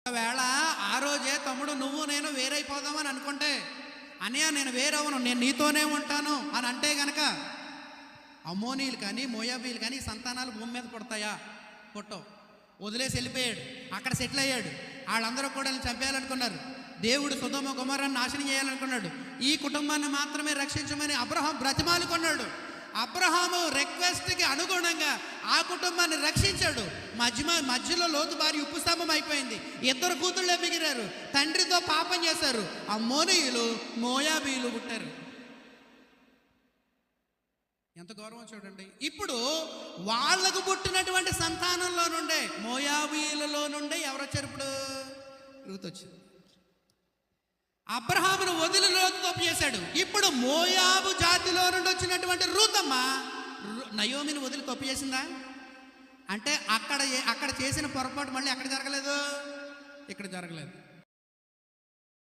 ఒకవేళ ఆ రోజే తమ్ముడు నువ్వు నేను వేరైపోదామని అనుకుంటే, అన్నయ్య నేను వేరవను, నేను నీతోనే ఉంటాను అని అంటే గనక అమ్మోనీలు కానీ మోయాబీలు కానీ సంతానాలు భూమి మీద పుడతాయా? పుట్టవు. వదిలేసి వెళ్ళిపోయాడు, అక్కడ సెటిల్ అయ్యాడు. వాళ్ళందరూ కూడా చంపేయాలనుకున్నారు. దేవుడు సొదొమ గొమొర్రాను నాశనం చేయాలనుకున్నాడు. ఈ కుటుంబాన్ని మాత్రమే రక్షించమని అబ్రహాం బ్రతిమాలుకున్నాడు. అబ్రహాము రిక్వెస్ట్కి అనుగుణంగా ఆ కుటుంబాన్ని రక్షించాడు. మధ్యలో లోతు భార్య ఉప్పు స్తంభం అయిపోయింది. 2 కూతుళ్ళే మిగిలారు. తండ్రితో పాపం చేశారు. అమ్మోనీయులు మోయాబీలు పుట్టారు. ఎంత గౌరవం చూడండి. ఇప్పుడు వాళ్లకు పుట్టినటువంటి సంతానంలో నుండే, మోయాబీలలో నుండే ఎవరొచ్చారు? ఇప్పుడు రూతు వచ్చింది. అబ్రహామును వదిలి లోతు తప్పు చేశాడు. ఇప్పుడు మోయాబు జాతిలో నుండి వచ్చినటువంటి రూతమ్మ నయోమిని వదిలి తప్పు చేసిందా? అంటే అక్కడ చేసిన పొరపాటు మళ్ళీ అక్కడ జరగలేదు, ఇక్కడ జరగలేదు.